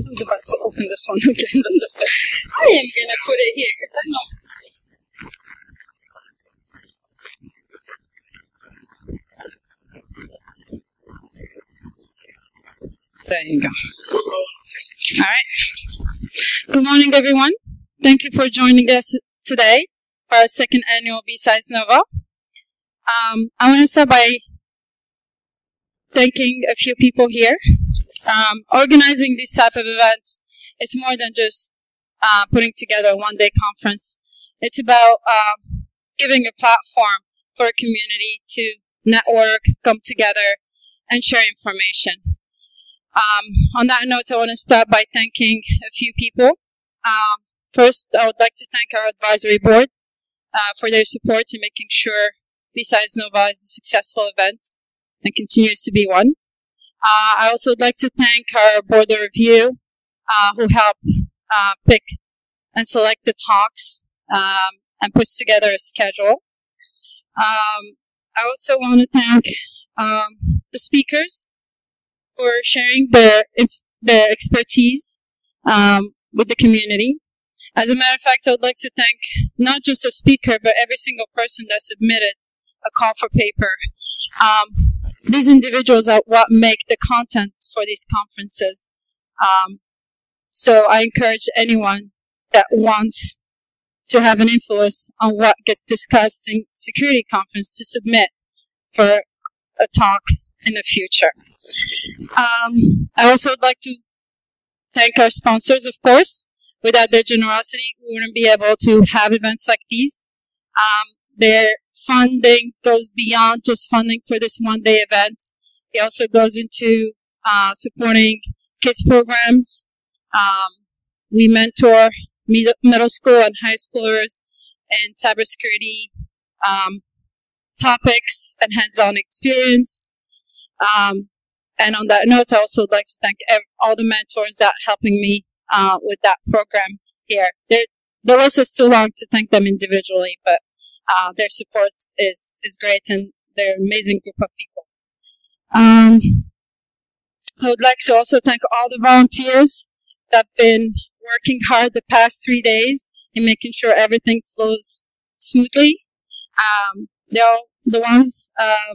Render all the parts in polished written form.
was about to open this one again. I am going to put it here because I know. There you go. All right. Good morning, everyone. Thank you for joining us today for our second annual BSides NOVA. I want to start by thanking a few people here. Organizing these type of events is more than just putting together a one-day conference. It's about giving a platform for a community to network, come together, and share information. On that note, I want to start by thanking a few people. First, I would like to thank our advisory board for their support in making sure BSides NOVA is a successful event and continues to be one. I also would like to thank our board of review who helped pick and select the talks and puts together a schedule. I also want to thank the speakers for sharing their expertise with the community. As a matter of fact, I would like to thank not just the speaker, but every single person that submitted a call for paper. These individuals are what make the content for these conferences. So I encourage anyone that wants to have an influence on what gets discussed in security conference to submit for a talk in the future. I also would like to thank our sponsors, of course. Without their generosity, we wouldn't be able to have events like these. Their funding goes beyond just funding for this one-day event. It also goes into supporting kids programs. We mentor middle school and high schoolers in cybersecurity topics and hands-on experience. And on that note, I also would like to thank all the mentors that are helping me with that program here. The list is too long to thank them individually, but their support is great, and they're an amazing group of people. I would like to also thank all the volunteers that have been working hard the past 3 days in making sure everything flows smoothly. They're all the ones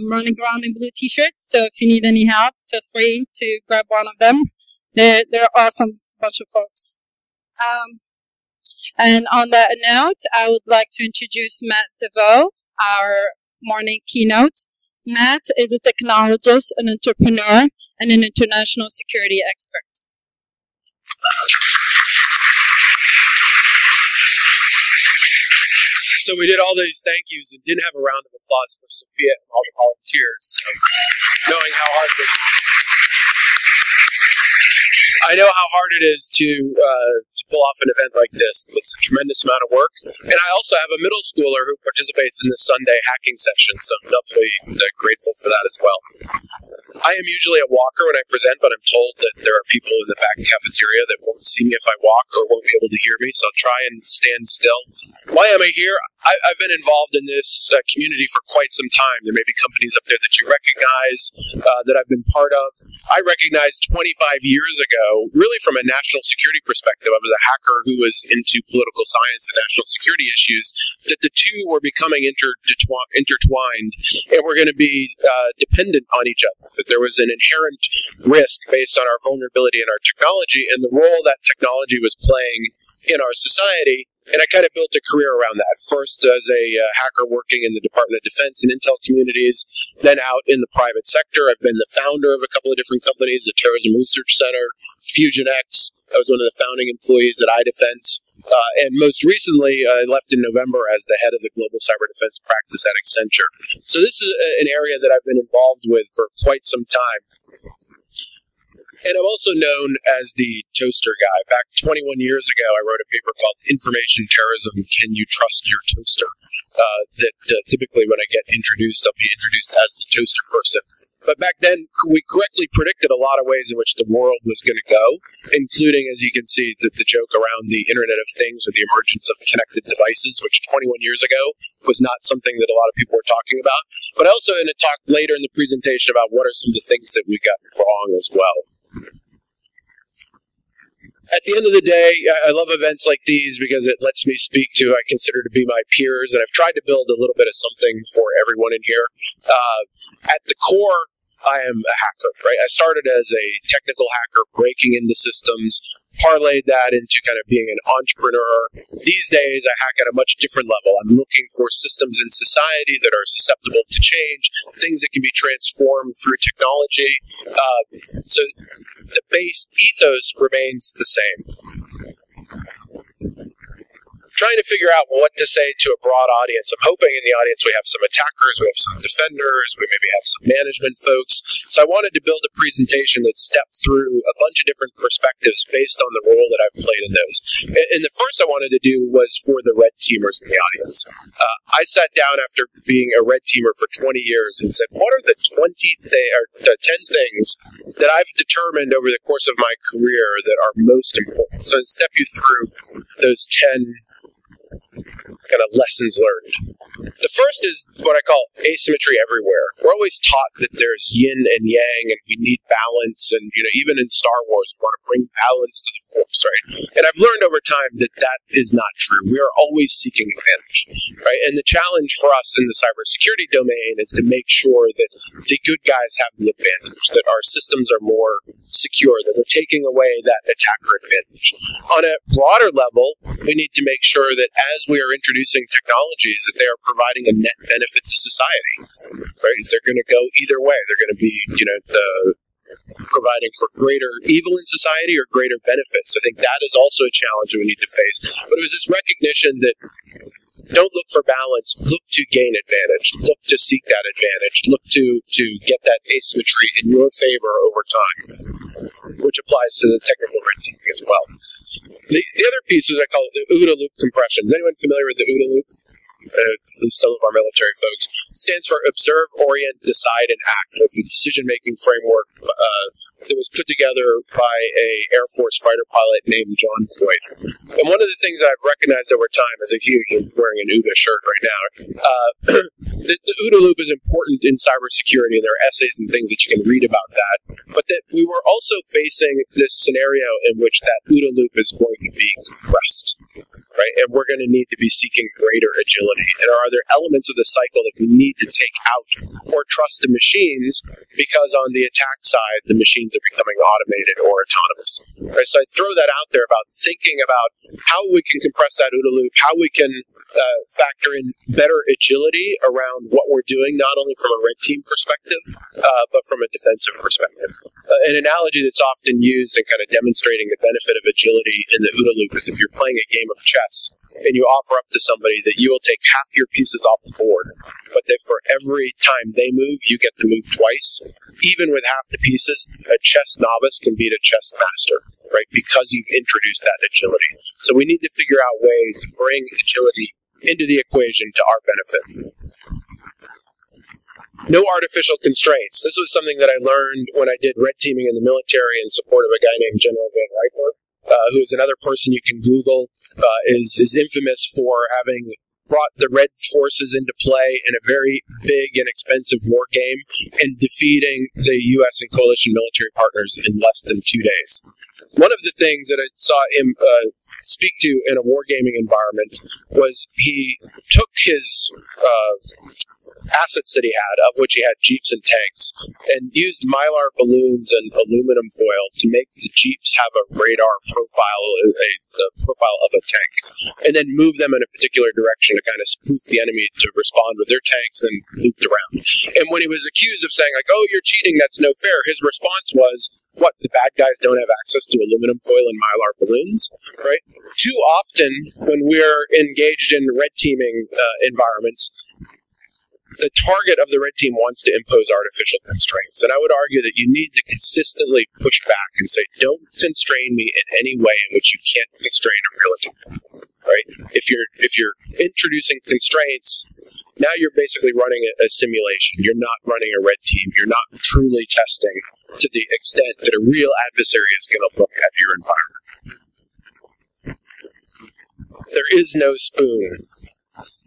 running around in blue t-shirts, so if you need any help, feel free to grab one of them. They're awesome bunch of folks. And on that note, I would like to introduce Matt Devost, our morning keynote. Matt is a technologist, an entrepreneur, and an international security expert. So we did all these thank yous and didn't have a round of applause for Sophia and all the volunteers. So knowing how hard it is. I know how hard it is to pull off an event like this. It's a tremendous amount of work. And I also have a middle schooler who participates in the Sunday hacking session, so I'm doubly grateful for that as well. I am usually a walker when I present, but I'm told that there are people in the back cafeteria that won't see me if I walk or won't be able to hear me, so I'll try and stand still. Why am I here? I've been involved in this community for quite some time. There may be companies up there that you recognize, that I've been part of. I recognized 25 years ago, really from a national security perspective, I was a hacker who was into political science and national security issues, that the two were becoming intertwined and were going to be dependent on each other, that there was an inherent risk based on our vulnerability in our technology and the role that technology was playing in our society. And I kind of built a career around that. First as a hacker working in the Department of Defense and intel communities, then out in the private sector. I've been the founder of a couple of different companies, the Terrorism Research Center, FusionX. I was one of the founding employees at iDefense. And most recently, I left in November as the head of the global cyber defense practice at Accenture. So this is an area that I've been involved with for quite some time. And I'm also known as the toaster guy. Back 21 years ago, I wrote a paper called Information Terrorism, Can You Trust Your Toaster? That typically when I get introduced, I'll be introduced as the toaster person. But back then, we correctly predicted a lot of ways in which the world was going to go, including, as you can see, the joke around the Internet of Things or the emergence of connected devices, which 21 years ago was not something that a lot of people were talking about. But also in a talk later in the presentation about what are some of the things that we got wrong as well. At the end of the day, I love events like these because it lets me speak to who I consider to be my peers, and I've tried to build a little bit of something for everyone in here. At the core, I am a hacker, right? I started as a technical hacker, breaking into systems, parlayed that into kind of being an entrepreneur. These days, I hack at a much different level. I'm looking for systems in society that are susceptible to change, things that can be transformed through technology. So the base ethos remains the same. Trying to figure out what to say to a broad audience. I'm hoping in the audience we have some attackers, we have some defenders, we maybe have some management folks. So I wanted to build a presentation that stepped through a bunch of different perspectives based on the role that I've played in those. And the first I wanted to do was for the red teamers in the audience. I sat down after being a red teamer for 20 years and said, what are the 10 things that I've determined over the course of my career that are most important? So I'd step you through those 10 kind of lessons learned. The first is what I call asymmetry everywhere. We're always taught that there's yin and yang and we need balance, and even in Star Wars we want to bring balance to the force, right? And I've learned over time that that is not true. We are always seeking advantage, right? And the challenge for us in the cybersecurity domain is to make sure that the good guys have the advantage, that our systems are more secure, that we're taking away that attacker advantage. On a broader level, we need to make sure that as we are introducing technologies, that they are providing a net benefit to society, right? They're going to go either way. They're going to be, providing for greater evil in society or greater benefits. I think that is also a challenge that we need to face. But it was this recognition that don't look for balance, look to gain advantage, look to seek that advantage, look to get that asymmetry in your favor over time, which applies to the technical red teaming as well. The other piece is I call it the OODA loop compression. Is anyone familiar with the OODA loop? At least some of our military folks. It stands for Observe, Orient, Decide, and Act. It's a decision-making framework that was put together by a Air Force fighter pilot named John Boyd. And one of the things I've recognized over time is you're wearing an OODA shirt right now. The OODA loop is important in cybersecurity, and there are essays and things that you can read about that. But that we were also facing this scenario in which that OODA loop is going to be compressed. Right? And we're going to need to be seeking greater agility. And are there elements of the cycle that we need to take out or trust the machines because on the attack side, the machines are becoming automated or autonomous? Right? So I throw that out there about thinking about how we can compress that OODA loop, how we can factor in better agility around what we're doing, not only from a red team perspective, but from a defensive perspective. An analogy that's often used in kind of demonstrating the benefit of agility in the OODA loop is if you're playing a game of chess and you offer up to somebody that you will take half your pieces off the board, but that for every time they move, you get to move twice. Even with half the pieces, a chess novice can beat a chess master, right? Because you've introduced that agility. So we need to figure out ways to bring agility into the equation to our benefit. No artificial constraints. This was something that I learned when I did red teaming in the military in support of a guy named General Van Riper, who is another person you can Google, is infamous for having brought the red forces into play in a very big and expensive war game and defeating the U.S. and coalition military partners in less than 2 days. One of the things that I saw him speak to in a wargaming environment was he took his assets that he had, of which he had jeeps and tanks, and used mylar balloons and aluminum foil to make the jeeps have a radar profile, the profile of a tank, and then move them in a particular direction to kind of spoof the enemy to respond with their tanks and looped around. And when he was accused of saying, like, oh, you're cheating, that's no fair, his response was, what, the bad guys don't have access to aluminum foil and mylar balloons, right? Too often, when we're engaged in red teaming environments, the target of the red team wants to impose artificial constraints. And I would argue that you need to consistently push back and say, don't constrain me in any way in which you can't constrain a real attack. Right? If you're introducing constraints, now you're basically running a simulation. You're not running a red team. You're not truly testing to the extent that a real adversary is going to look at your environment. There is no spoon.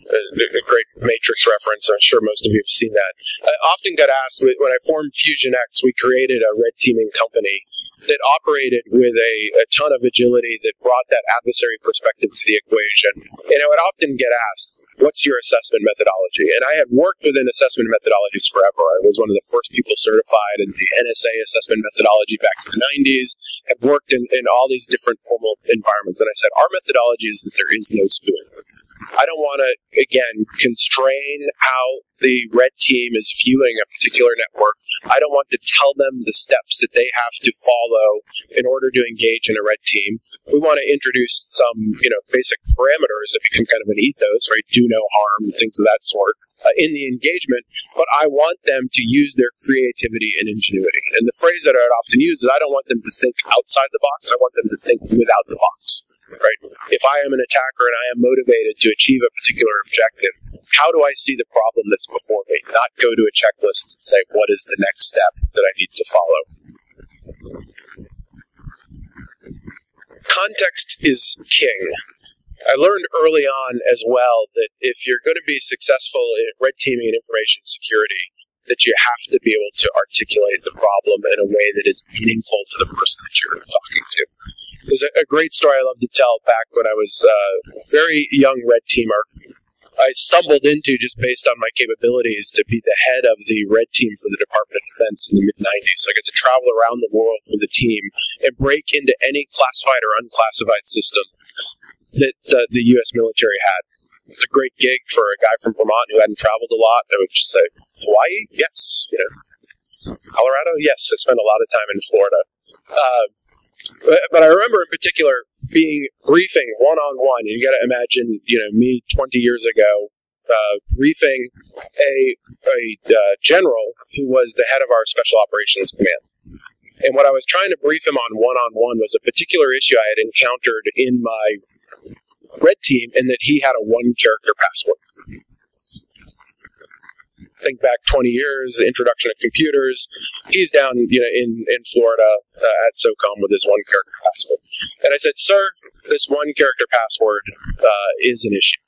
A great Matrix reference. I'm sure most of you have seen that. I often got asked, when I formed Fusion X, we created a red teaming company that operated with a ton of agility, that brought that adversary perspective to the equation. And I would often get asked, what's your assessment methodology? And I had worked within assessment methodologies forever. I was one of the first people certified in the NSA assessment methodology back in the 90s, had worked in all these different formal environments. And I said, our methodology is that there is no spoon. I don't want to, again, constrain how the red team is viewing a particular network. I don't want to tell them the steps that they have to follow in order to engage in a red team. We want to introduce some, basic parameters that become kind of an ethos, right? Do no harm, things of that sort, in the engagement. But I want them to use their creativity and ingenuity. And the phrase that I would often use is I don't want them to think outside the box. I want them to think without the box. Right? If I am an attacker and I am motivated to achieve a particular objective, how do I see the problem that's before me? Not go to a checklist and say, what is the next step that I need to follow? Context is king. I learned early on as well that if you're going to be successful in red teaming and information security, that you have to be able to articulate the problem in a way that is meaningful to the person that you're talking to. There's a great story I love to tell back when I was a very young red teamer. I stumbled into, just based on my capabilities, to be the head of the red team for the Department of Defense in the mid-90s. So I got to travel around the world with a team and break into any classified or unclassified system that the U.S. military had. It was a great gig for a guy from Vermont who hadn't traveled a lot. I would just say, Hawaii? Yes. Colorado? Yes. I spent a lot of time in Florida. But I remember in particular briefing one-on-one, and you got to imagine, me 20 years ago, briefing a general who was the head of our Special Operations Command. And what I was trying to brief him on one-on-one was a particular issue I had encountered in my red team, and that he had a one-character password. Think back 20 years, introduction of computers. He's down, in Florida at SOCOM with his one-character password. And I said, sir, this one-character password is an issue.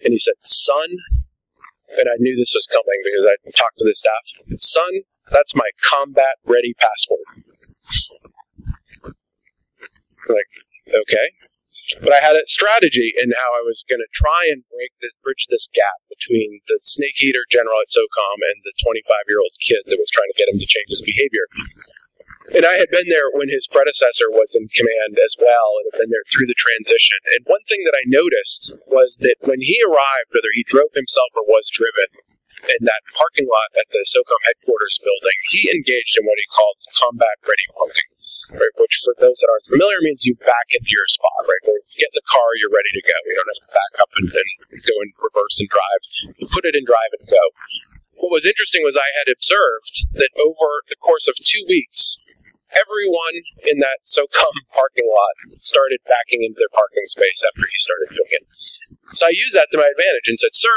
And he said, son, and I knew this was coming because I talked to the staff, son, that's my combat-ready password. I'm like, okay. But I had a strategy in how I was going to try and bridge this gap between the snake eater general at SOCOM and the 25-year-old kid that was trying to get him to change his behavior. And I had been there when his predecessor was in command as well, and had been there through the transition. And one thing that I noticed was that when he arrived, whether he drove himself or was driven, in that parking lot at the SOCOM headquarters building, he engaged in what he called combat-ready parking, right? Which, for those that aren't familiar, means you back into your spot, right? Where you get in the car, you're ready to go. You don't have to back up and go in reverse and drive. You put it in drive and go. What was interesting was I had observed that over the course of 2 weeks, everyone in that SOCOM parking lot started backing into their parking space after he started doing it. So I used that to my advantage and said, sir,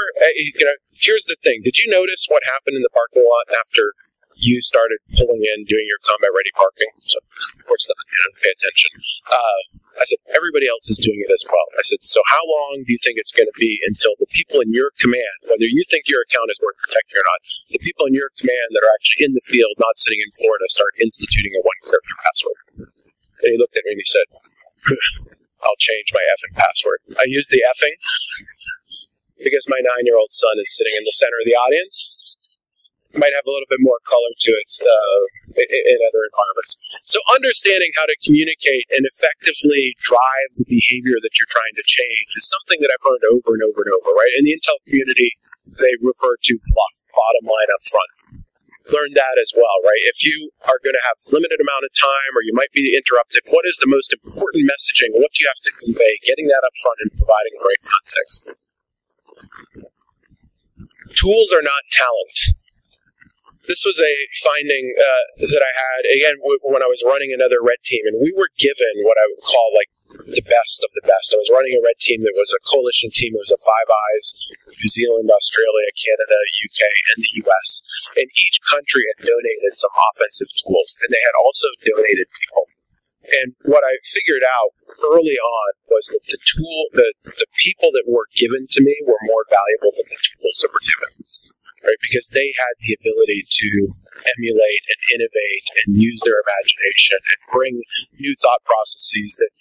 here's the thing. Did you notice what happened in the parking lot after you started pulling in, doing your combat-ready parking? So, of course, not, pay attention. I said, everybody else is doing it as well. I said, so how long do you think it's going to be until the people in your command, whether you think your account is worth protecting or not, the people in your command that are actually in the field, not sitting in Florida, start instituting a one-character password? And he looked at me and he said, I'll change my effing password. I used the effing because my 9-year-old son is sitting in the center of the audience. Might have a little bit more color to it in other environments. So understanding how to communicate and effectively drive the behavior that you're trying to change is something that I've learned over and over and over, right? In the Intel community, they refer to bluff, bottom line up front. Learn that as well, right? If you are going to have limited amount of time or you might be interrupted, what is the most important messaging? What do you have to convey? Getting that up front and providing the right context. Tools are not talent. This was a finding that I had, again, when I was running another red team, and we were given what I would call like the best of the best. I was running a red team that was a coalition team. It was a Five Eyes, New Zealand, Australia, Canada, UK, and the US. And each country had donated some offensive tools, and they had also donated people. And what I figured out early on was that the people that were given to me were more valuable than the tools that were given. right? Because they had the ability to emulate and innovate and use their imagination and bring new thought processes that,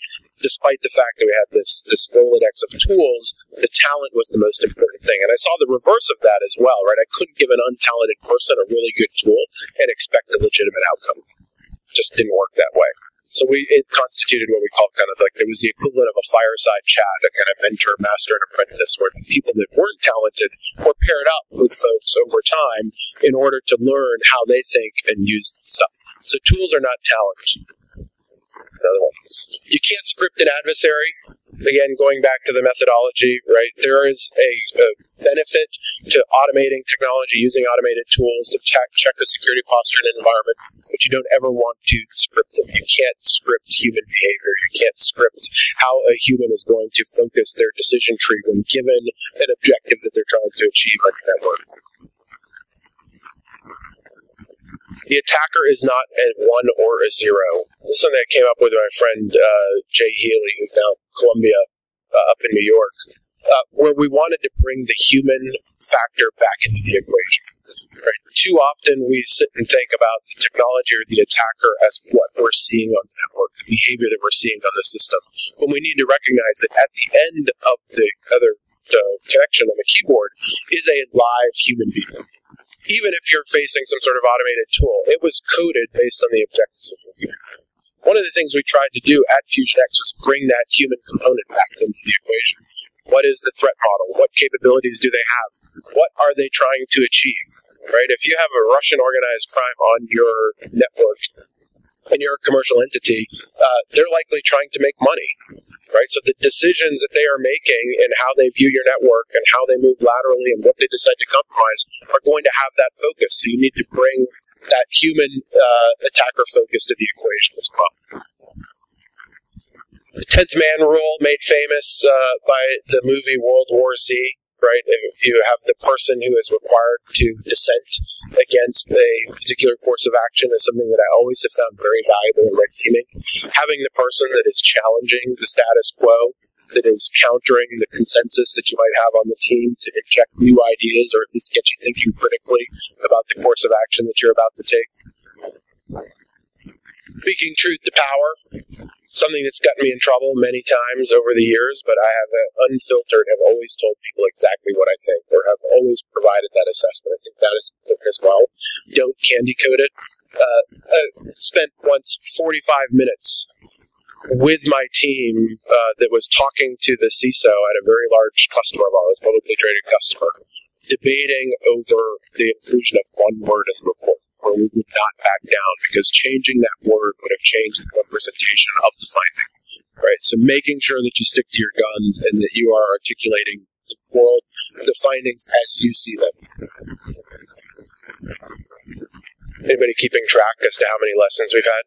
despite the fact that we had this Rolodex of tools, the talent was the most important thing. And I saw the reverse of that as well, right? I couldn't give an untalented person a really good tool and expect a legitimate outcome. It just didn't work that way. So it constituted what we call kind of like, there was the equivalent of a fireside chat, a kind of mentor, master, and apprentice, where people that weren't talented were paired up with folks over time in order to learn how they think and use stuff. So tools are not talent. Another one. You can't script an adversary. Again, going back to the methodology, right? There is a benefit to automating technology, using automated tools to check the security posture in an environment, but you don't ever want to script them. You can't script human behavior. You can't script how a human is going to focus their decision tree when given an objective that they're trying to achieve on your network. The attacker is not a 1 or a 0. This is something I came up with my friend Jay Healy, who's now in Columbia, up in New York, where we wanted to bring the human factor back into the equation. Right? Too often we sit and think about the technology or the attacker as what we're seeing on the network, the behavior that we're seeing on the system, when we need to recognize that at the end of the other connection on the keyboard is a live human being. Even if you're facing some sort of automated tool, it was coded based on the objectives of the human. One of the things we tried to do at FusionX was bring that human component back into the equation. What is the threat model? What capabilities do they have? What are they trying to achieve? Right? If you have a Russian organized crime on your network and you're a commercial entity, they're likely trying to make money. Right? So the decisions that they are making and how they view your network and how they move laterally and what they decide to compromise are going to have that focus. So you need to bring that human attacker focus to the equation as well. The 10th man rule, made famous by the movie World War Z, right? And you have the person who is required to dissent against a particular course of action is something that I always have found very valuable in red teaming. Having the person that is challenging the status quo, that is countering the consensus that you might have on the team to inject new ideas or at least get you thinking critically about the course of action that you're about to take. Speaking truth to power, something that's gotten me in trouble many times over the years, but I have have always told people exactly what I think, or have always provided that assessment. I think that is important as well. Don't candy coat it. I spent once 45 minutes with my team that was talking to the CISO at a very large customer of ours, publicly traded customer, debating over the inclusion of one word in the report, where we would not back down because changing that word would have changed the representation of the finding. Right? So making sure that you stick to your guns and that you are articulating the world, the findings as you see them. Anybody keeping track as to how many lessons we've had?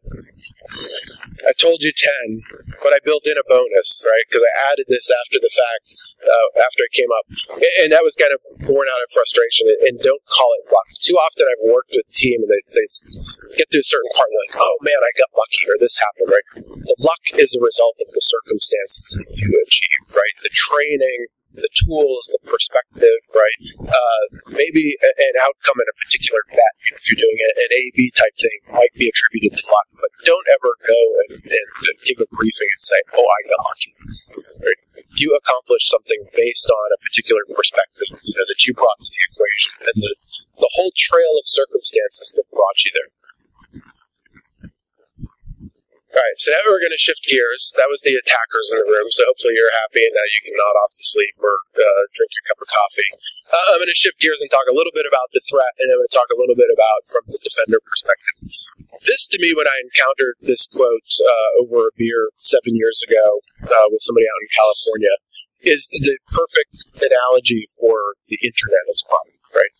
I told you 10, but I built in a bonus, right? Because I added this after the fact, after it came up. And that was kind of born out of frustration. And don't call it luck. Too often I've worked with a team and they get to a certain part and they're like, oh man, I got lucky or this happened, right? The luck is a result of the circumstances that you achieve, right? The training, the tools, the perspective, right? Maybe an outcome in a particular bet, if you're doing an A-B type thing, might be attributed to luck, but don't ever go and give a briefing and say, oh, I got lucky. Right? You accomplished something based on a particular perspective that you brought to the equation, and the whole trail of circumstances that brought you there. All right, so now we're going to shift gears. That was the attackers in the room, so hopefully you're happy and now you can nod off to sleep or drink your cup of coffee. I'm going to shift gears and talk a little bit about the threat, and then I'm going to talk a little bit about from the defender perspective. This, to me, when I encountered this quote over a beer 7 years ago with somebody out in California, is the perfect analogy for the internet as well, right?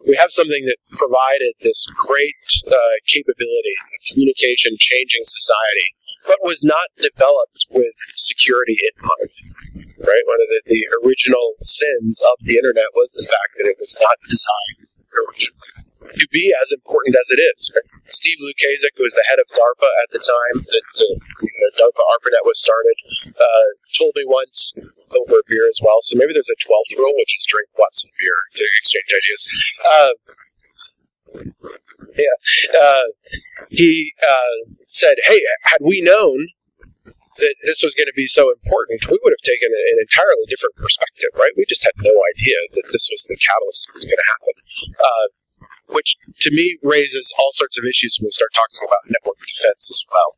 We have something that provided this great capability of communication, changing society, but was not developed with security in mind. Right? One of the original sins of the internet was the fact that it was not designed originally to be as important as it is. Right? Steve Lukasik, who was the head of DARPA at the time that DARPA ARPANET was started, told me once, over a beer as well. So maybe there's a 12th rule, which is drink lots of beer to exchange ideas. He said, hey, had we known that this was going to be so important, we would have taken an entirely different perspective, right? We just had no idea that this was the catalyst that was going to happen. Which, to me, raises all sorts of issues when we start talking about network defense as well.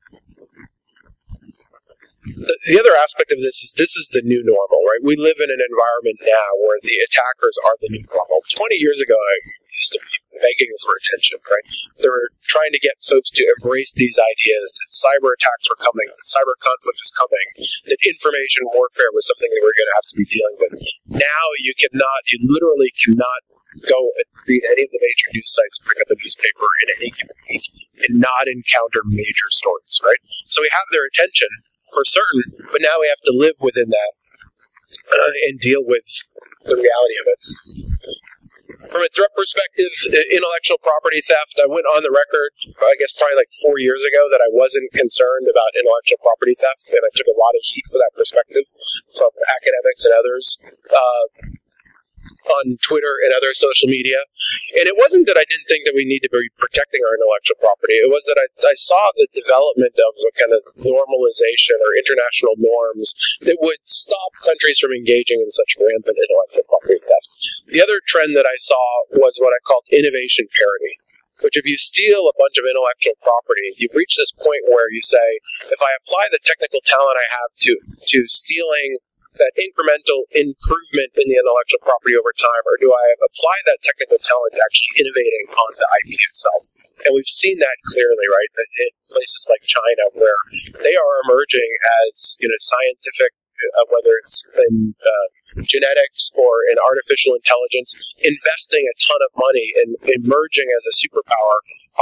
The other aspect of this is the new normal, right? We live in an environment now where the attackers are the new normal. 20 years ago, I used to be begging for attention, right? They were trying to get folks to embrace these ideas that cyber attacks were coming, that cyber conflict was coming, that information warfare was something that we're going to have to be dealing with. Now you literally cannot go and read any of the major news sites, pick up a newspaper in any given week, and not encounter major stories, right? So we have their attention for certain, but now we have to live within that and deal with the reality of it. From a threat perspective, intellectual property theft, I went on the record, I guess probably like 4 years ago, that I wasn't concerned about intellectual property theft, and I took a lot of heat for that perspective from academics and others on Twitter and other social media. And it wasn't that I didn't think that we need to be protecting our intellectual property. It was that I saw the development of a kind of normalization or international norms that would stop countries from engaging in such rampant intellectual property theft. The other trend that I saw was what I called innovation parity, which if you steal a bunch of intellectual property, you reach this point where you say, if I apply the technical talent I have to stealing that incremental improvement in the intellectual property over time, or do I apply that technical talent to actually innovating on the IP itself? And we've seen that clearly, right, in places like China, where they are emerging as, scientific, whether it's in genetics or in artificial intelligence, investing a ton of money and emerging as a superpower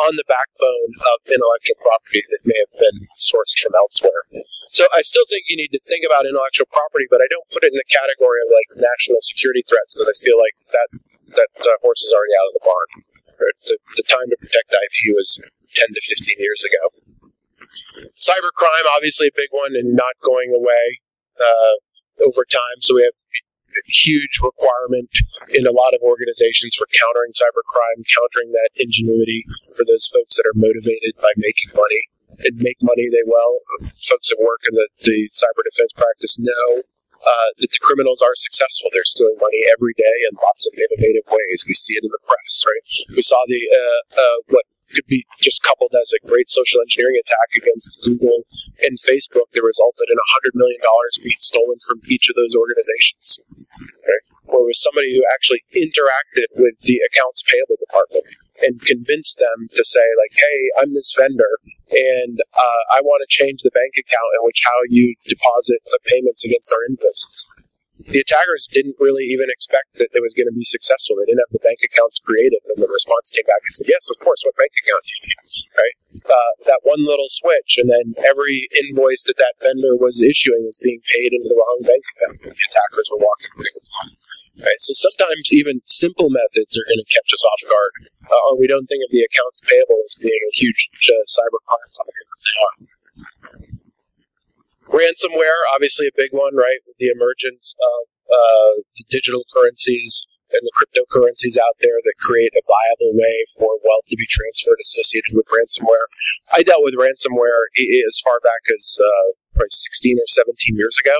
on the backbone of intellectual property that may have been sourced from elsewhere. So I still think you need to think about intellectual property, but I don't put it in the category of like national security threats, because I feel like that horse is already out of the barn. Right? The time to protect IP was 10 to 15 years ago. Cybercrime, obviously a big one and not going away over time. So we have a huge requirement in a lot of organizations for countering cybercrime, countering that ingenuity for those folks that are motivated by making money. And make money they will. Folks that work in the cyber defense practice know that the criminals are successful. They're stealing money every day in lots of innovative ways. We see it in the press, right? We saw what could be just coupled as a great social engineering attack against Google and Facebook that resulted in $100 million being stolen from each of those organizations. Right? Where it was somebody who actually interacted with the accounts payable department and convince them to say, like, hey, I'm this vendor, and I want to change the bank account in which how you deposit the payments against our invoices. The attackers didn't really even expect that it was going to be successful. They didn't have the bank accounts created, and the response came back and said, yes, of course, what bank account do you need? Right? That one little switch, and then every invoice that vendor was issuing was being paid into the wrong bank account. The attackers were walking away with it. Right, so sometimes even simple methods are going to catch us off guard, or we don't think of the accounts payable as being a huge cybercrime topic. Ransomware, obviously a big one, right? With the emergence of the digital currencies and the cryptocurrencies out there that create a viable way for wealth to be transferred associated with ransomware. I dealt with ransomware as far back as probably 16 or 17 years ago.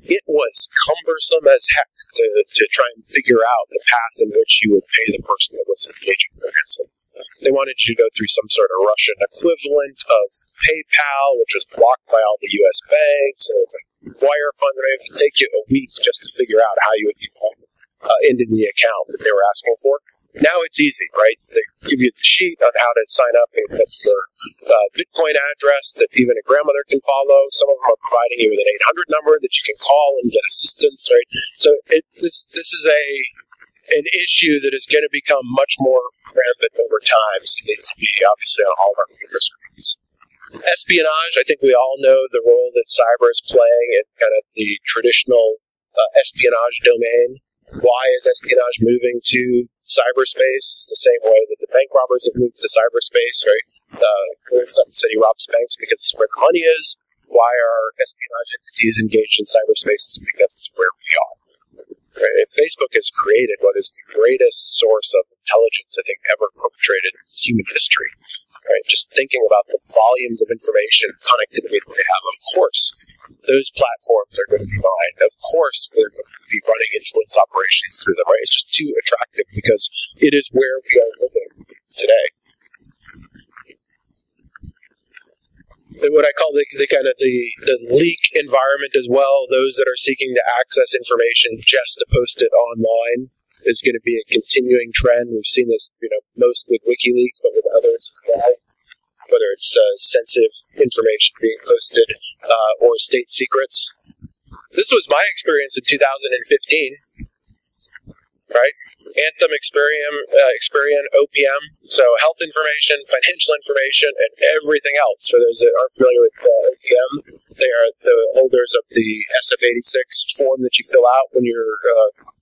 It was cumbersome as heck to try and figure out the path in which you would pay the person that was engaging in the ransom. They wanted you to go through some sort of Russian equivalent of PayPal, which was blocked by all the U.S. banks. And it was a wire fund that would take you a week just to figure out how you would get into the account that they were asking for. Now it's easy, right? They give you the sheet on how to sign up and put your Bitcoin address that even a grandmother can follow. Some of them are providing you with an 800 number that you can call and get assistance, right? So this is an issue that is going to become much more rampant over time. So it needs to be obviously on all of our computer screens. Espionage, I think we all know the role that cyber is playing in kind of the traditional espionage domain. Why is espionage moving to cyberspace? It's the same way that the bank robbers have moved to cyberspace, right? Some said he robs banks because it's where the money is. Why are espionage entities engaged in cyberspace? It's because it's where Right? If Facebook has created what is the greatest source of intelligence, I think, ever perpetrated in human history, right? Just thinking about the volumes of information, connectivity that they have, of course, those platforms are going to be mined. Of course, they're going to be running influence operations through them, right? It's just too attractive because it is where we are living today. What I call the kind of the leak environment as well, those that are seeking to access information just to post it online is going to be a continuing trend. We've seen this, most with WikiLeaks, but with others as well. Whether it's sensitive information being posted or state secrets. This was my experience in 2015, right? Anthem, Experion, OPM, so health information, financial information, and everything else. For those that aren't familiar with OPM, they are the holders of the SF-86 form that you fill out when you're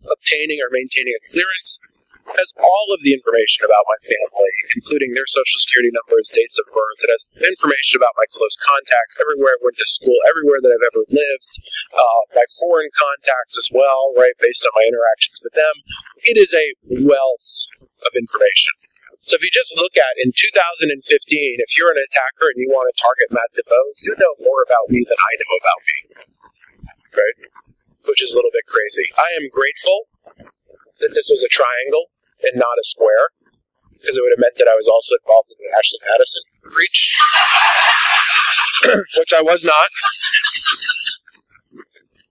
obtaining or maintaining a clearance. It has all of the information about my family, including their social security numbers, dates of birth. It has information about my close contacts, everywhere I went to school, everywhere that I've ever lived, my foreign contacts as well, right, based on my interactions with them. It is a wealth of information. So if you just look at in 2015, if you're an attacker and you want to target Matt Devost, you know more about me than I know about me, right? Which is a little bit crazy. I am grateful that this was a triangle and not a square, because it would have meant that I was also involved in the Ashley Madison breach, which I was not.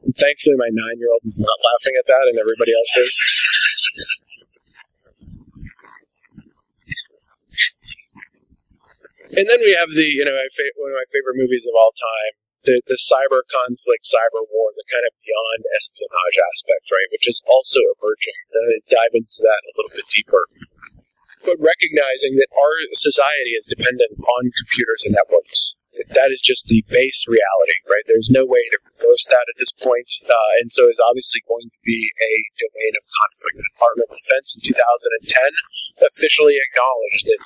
And thankfully, my 9-year-old is not laughing at that, and everybody else is. And then we have one of my favorite movies of all time, the cyber conflict, cyber war, the kind of beyond espionage aspect, right, which is also emerging. Dive into that a little bit deeper. But recognizing that our society is dependent on computers and networks. That is just the base reality, right? There's no way to reverse that at this point, and so it's obviously going to be a domain of conflict. The Department of Defense in 2010 officially acknowledged that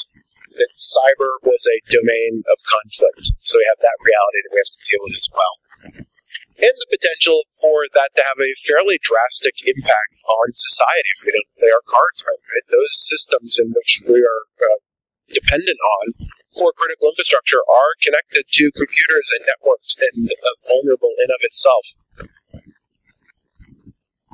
cyber was a domain of conflict. So we have that reality that we have to deal with as well. And the potential for that to have a fairly drastic impact on society if we don't play our cards right. Those systems in which we are dependent on for critical infrastructure are connected to computers and networks and vulnerable in of itself.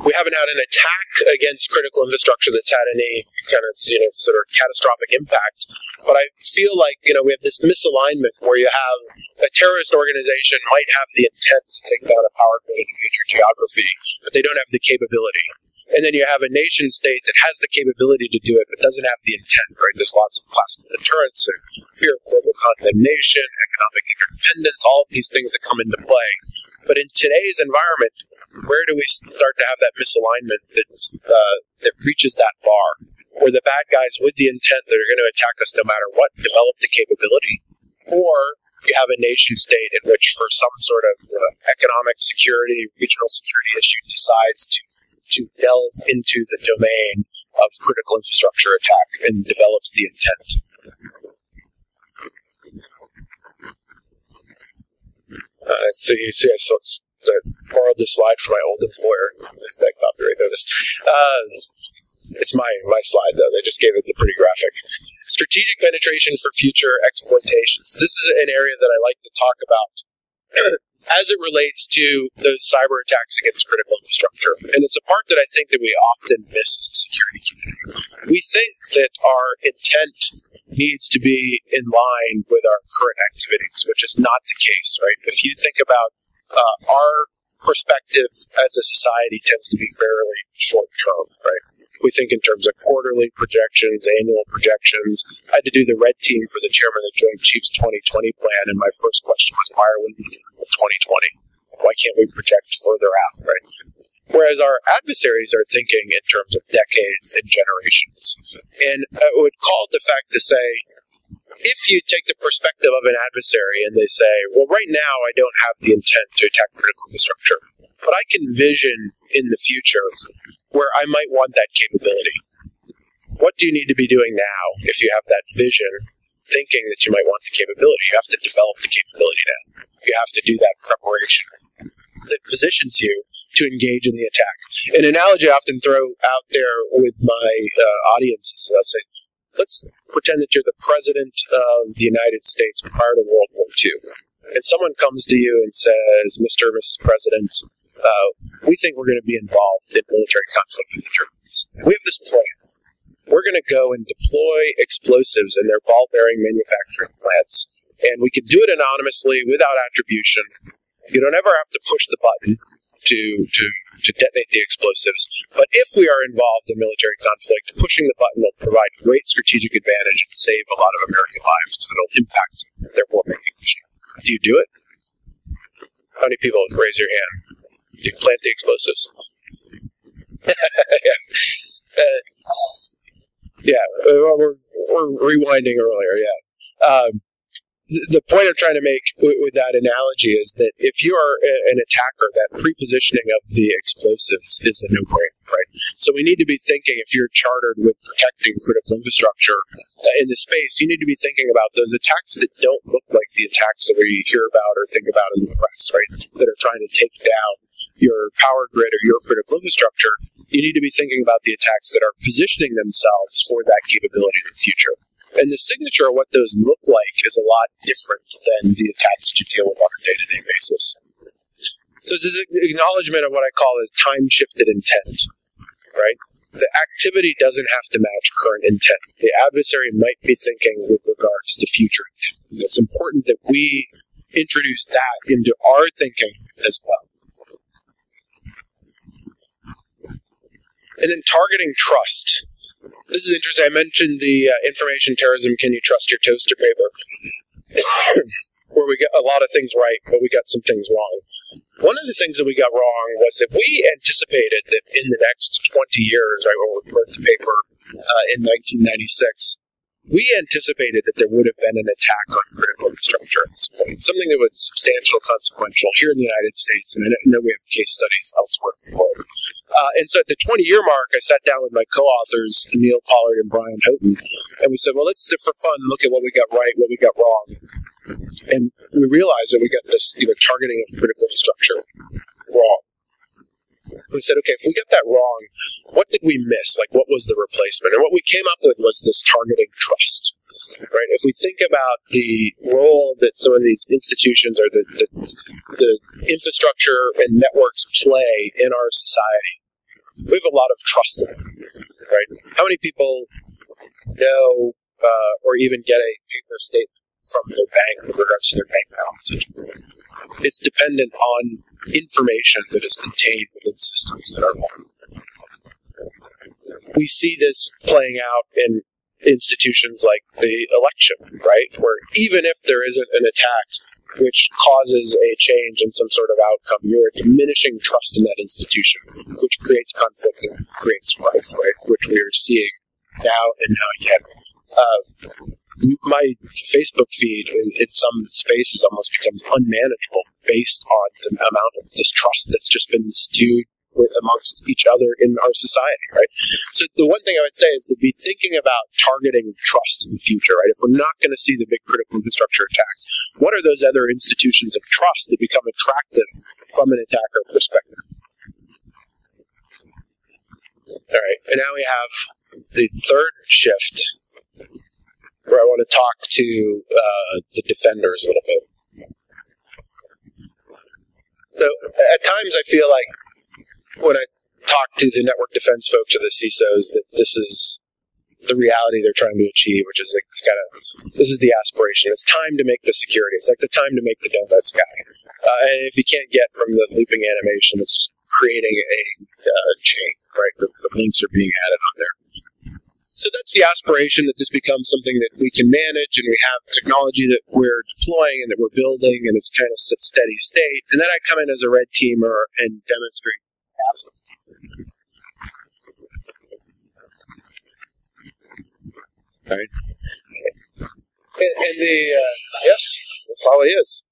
We haven't had an attack against critical infrastructure that's had any kind of sort of catastrophic impact. But I feel like we have this misalignment where you have a terrorist organization might have the intent to take down a power grid in future geography, but they don't have the capability. And then you have a nation state that has the capability to do it, but doesn't have the intent. Right? There's lots of classical deterrence and fear of global condemnation, economic interdependence, all of these things that come into play. But in today's environment, where do we start to have that misalignment that reaches that bar, where the bad guys with the intent that are going to attack us no matter what develop the capability, or you have a nation state in which, for some sort of economic security, regional security issue, decides to delve into the domain of critical infrastructure attack and develops the intent. So you see, I borrowed this slide from my old employer. Is that copyright notice? It's my slide, though. They just gave it the pretty graphic. Strategic penetration for future exploitations. This is an area that I like to talk about as it relates to those cyber attacks against critical infrastructure. And it's a part that I think that we often miss as a security community. We think that our intent needs to be in line with our current activities, which is not the case, right? If you think about our perspective as a society tends to be fairly short-term, right? We think in terms of quarterly projections, annual projections. I had to do the red team for the chairman of the Joint Chiefs 2020 plan, and my first question was, why are we dealing with 2020? Why can't we project further out, right? Whereas our adversaries are thinking in terms of decades and generations. And I would call it the fact to say, if you take the perspective of an adversary and they say, well, right now I don't have the intent to attack critical infrastructure, but I can vision in the future where I might want that capability. What do you need to be doing now if you have that vision, thinking that you might want the capability? You have to develop the capability now. You have to do that preparation that positions you to engage in the attack. An analogy I often throw out there with my audiences is I say, let's pretend that you're the president of the United States prior to World War II. And someone comes to you and says, Mr. or Mrs. President, we think we're going to be involved in military conflict with the Germans. We have this plan. We're going to go and deploy explosives in their ball-bearing manufacturing plants. And we can do it anonymously without attribution. You don't ever have to push the button to detonate the explosives. But if we are involved in military conflict, pushing the button will provide great strategic advantage and save a lot of American lives because it'll impact their war-making machine. Do you do it? How many people raise your hand? Do you plant the explosives? We're rewinding earlier, yeah. The point I'm trying to make with that analogy is that if you are an attacker, that pre-positioning of the explosives is a no-brainer, right? So we need to be thinking, if you're chartered with protecting critical infrastructure in the space, you need to be thinking about those attacks that don't look like the attacks that we hear about or think about in the press, right? That are trying to take down your power grid or your critical infrastructure. You need to be thinking about the attacks that are positioning themselves for that capability in the future. And the signature of what those look like is a lot different than the attacks that you deal with on a day-to-day basis. So this is an acknowledgement of what I call a time-shifted intent, right? The activity doesn't have to match current intent. The adversary might be thinking with regards to future intent. It's important that we introduce that into our thinking as well. And then targeting trust. This is interesting. I mentioned the information terrorism, can you trust your toaster paper? Where we got a lot of things right, but we got some things wrong. One of the things that we got wrong was that we anticipated that in the next 20 years, right, when we wrote the paper in 1996, we anticipated that there would have been an attack on critical infrastructure at this point, something that was substantial, consequential here in the United States, and I know we have case studies elsewhere in the world. And so at the 20-year mark, I sat down with my co-authors, Neil Pollard and Brian Houghton, and we said, well, let's, for fun, look at what we got right, what we got wrong. And we realized that we got this targeting of critical infrastructure wrong. We said, okay, if we got that wrong, what did we miss? Like, what was the replacement? And what we came up with was this targeting trust, right? If we think about the role that some of these institutions or the infrastructure and networks play in our society, we have a lot of trust in them, right? How many people know or even get a paper statement from their bank with regards to their bank balance? It's dependent on information that is contained within systems that are vulnerable. We see this playing out in institutions like the election, right? Where even if there isn't an attack which causes a change in some sort of outcome, you're diminishing trust in that institution, which creates conflict and creates strife, right? Which we are seeing now and now again. My Facebook feed in some spaces almost becomes unmanageable based on the amount of distrust that's just been stewed amongst each other in our society, right? So the one thing I would say is to be thinking about targeting trust in the future, right? If we're not going to see the big critical infrastructure attacks, what are those other institutions of trust that become attractive from an attacker perspective? All right, and now we have the third shift, where I want to talk to the defenders a little bit. So at times I feel like when I talk to the network defense folks or the CISOs that this is the reality they're trying to achieve, which is like this is the aspiration. It's time to make the security. It's like the time to make the donut sky. And if you can't get from the looping animation, it's just creating a chain, right? The links are being added on there. So that's the aspiration, that this becomes something that we can manage, and we have technology that we're deploying and that we're building, and it's kind of set steady state. And then I come in as a red teamer and demonstrate. Right. And yes, it probably is.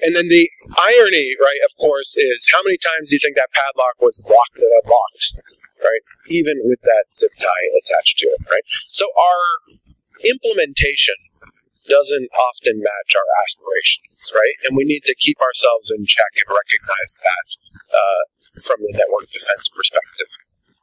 And then the irony, right, of course, is how many times do you think that padlock was locked and unlocked, right? Even with that zip tie attached to it, right? So our implementation doesn't often match our aspirations, right? And we need to keep ourselves in check and recognize that from the network defense perspective.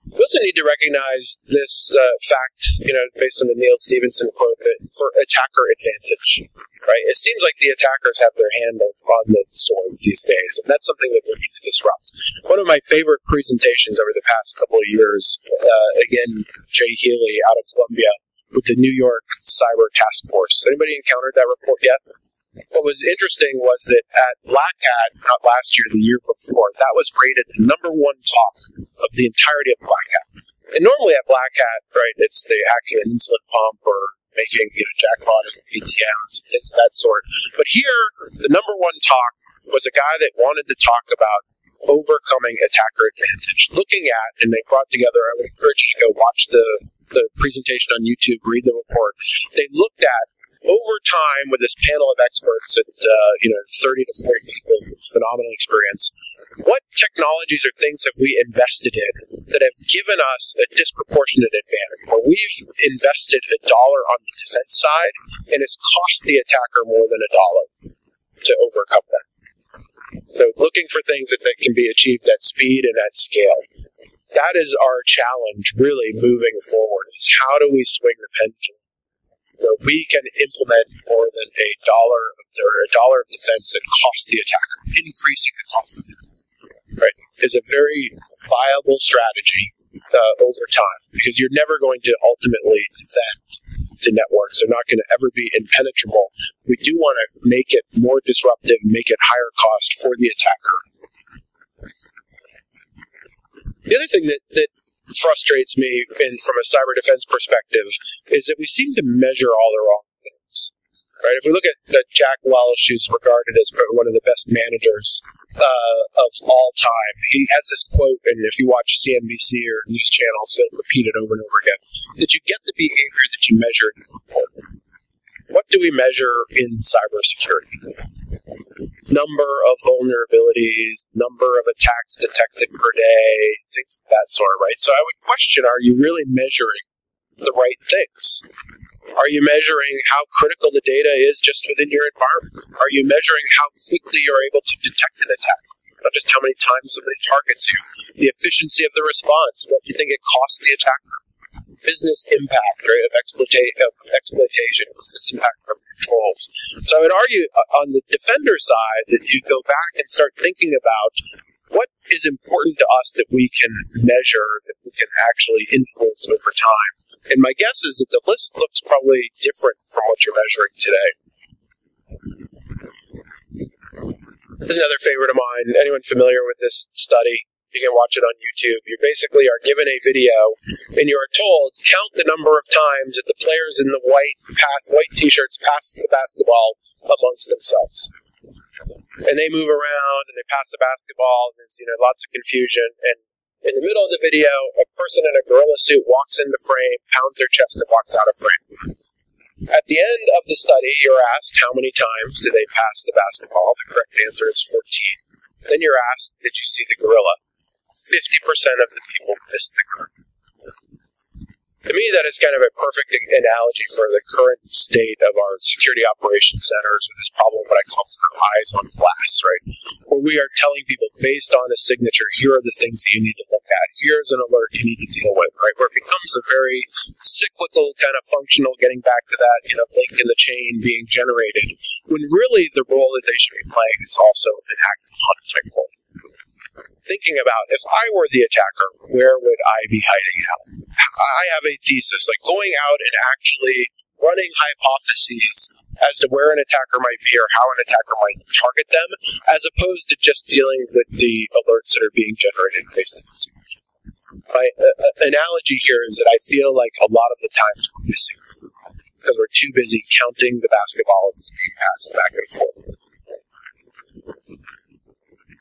We also need to recognize this fact, based on the Neil Stephenson quote, that for attacker advantage, right? It seems like the attackers have their hand on the sword these days, and that's something that we need to disrupt. One of my favorite presentations over the past couple of years, again, Jay Healy out of Columbia with the New York Cyber Task Force. Anybody encountered that report yet? What was interesting was that at Black Hat, not last year, the year before, that was rated the #1 talk of the entirety of Black Hat. And normally at Black Hat, right, it's the hacking an insulin pump or making jackpot ATMs, things of that sort. But here, the #1 talk was a guy that wanted to talk about overcoming attacker advantage, looking at, and they brought together, I would encourage you to go watch the presentation on YouTube, read the report. They looked at, over time, with this panel of experts at 30 to 40 people with phenomenal experience, what technologies or things have we invested in that have given us a disproportionate advantage, where we've invested $1 on the defense side and it's cost the attacker more than $1 to overcome that. So looking for things that can be achieved at speed and at scale. That is our challenge really moving forward, is how do we swing the pendulum? We can implement more than $1 of defense and cost the attacker, increasing the cost of the attacker, right, is a very viable strategy over time, because you're never going to ultimately defend the networks. They're not going to ever be impenetrable. We do want to make it more disruptive, make it higher cost for the attacker. The other thing that frustrates me from a cyber defense perspective is that we seem to measure all the wrong things. Right? If we look at Jack Welch, who's regarded as one of the best managers of all time, he has this quote, and if you watch CNBC or news channels, he'll repeat it over and over again, that you get the behavior that you measure in your report. What do we measure in cybersecurity? Number of vulnerabilities, number of attacks detected per day, things of that sort, right? So I would question, are you really measuring the right things? Are you measuring how critical the data is just within your environment? Are you measuring how quickly you're able to detect an attack? Not just how many times somebody targets you. The efficiency of the response. What do you think it costs the attacker? Business impact, right, of exploitation, business impact of controls. So I would argue on the defender side that you go back and start thinking about what is important to us that we can measure, that we can actually influence over time. And my guess is that the list looks probably different from what you're measuring today. This is another favorite of mine. Anyone familiar with this study? You can watch it on YouTube. You basically are given a video, and you are told, count the number of times that the players in the white T-shirts pass the basketball amongst themselves. And they move around, and they pass the basketball, and there's lots of confusion. And in the middle of the video, a person in a gorilla suit walks into frame, pounds their chest, and walks out of frame. At the end of the study, you're asked how many times did they pass the basketball. The correct answer is 14. Then you're asked, did you see the gorilla? 50% of the people missed the gorilla. To me, that is kind of a perfect analogy for the current state of our security operations centers with this problem, what I call eyes on glass, right? Where we are telling people based on a signature, here are the things that you need to look at. Here's an alert you need to deal with, right? Where it becomes a very cyclical kind of functional, getting back to that, link in the chain being generated, when really the role that they should be playing is also an active hunt type role. Thinking about, if I were the attacker, where would I be hiding out? I have a thesis, like going out and actually running hypotheses as to where an attacker might be or how an attacker might target them, as opposed to just dealing with the alerts that are being generated based on this. My analogy here is that I feel like a lot of the times we're missing because we're too busy counting the basketballs as being passed back and forth.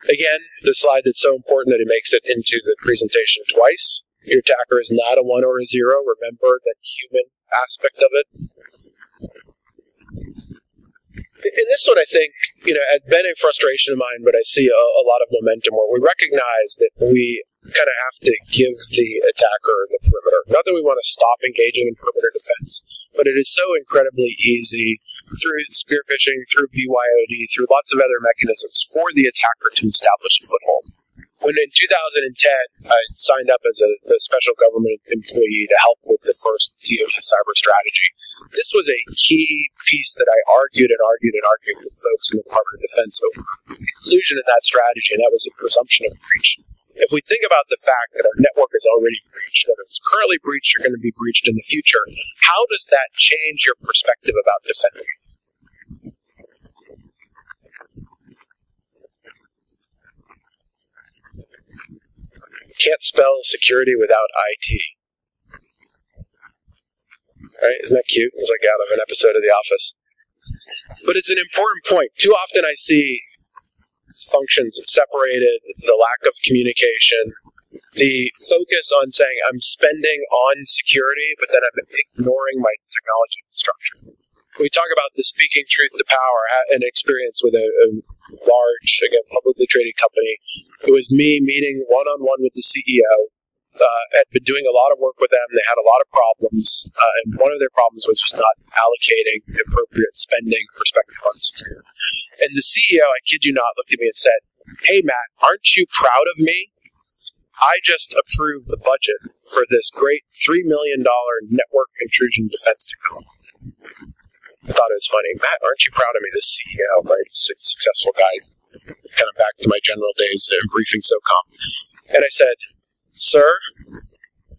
Again, the slide that's so important that it makes it into the presentation twice. Your attacker is not a 1 or a 0. Remember the human aspect of it. And this one, I think, has been a frustration of mine, but I see a lot of momentum where we recognize that we kind of have to give the attacker the perimeter. Not that we want to stop engaging in perimeter defense, but it is so incredibly easy through spear phishing, through BYOD, through lots of other mechanisms for the attacker to establish a foothold. When in 2010, I signed up as a special government employee to help with the first DoD cyber strategy. This was a key piece that I argued with folks in the Department of Defense over inclusion in that strategy, and that was a presumption of breach. If we think about the fact that our network is already breached, whether it's currently breached or going to be breached in the future, how does that change your perspective about defending? Can't spell security without IT. Right? Isn't that cute? It's like out of an episode of The Office. But it's an important point. Too often I see functions separated, the lack of communication, the focus on saying I'm spending on security, but then I'm ignoring my technology infrastructure. We talk about the speaking truth to power, an experience with a large, again, publicly traded company. It was me meeting one-on-one with the CEO. Had been doing a lot of work with them. They had a lot of problems, and one of their problems was just not allocating the appropriate spending perspective on security. And the CEO, I kid you not, looked at me and said, "Hey, Matt, aren't you proud of me? I just approved the budget for this great $3 million network intrusion defense technology." I thought it was funny. "Matt, aren't you proud of me?" This CEO, right, successful guy, kind of back to my general days in briefing SOCOM. And I said, "Sir,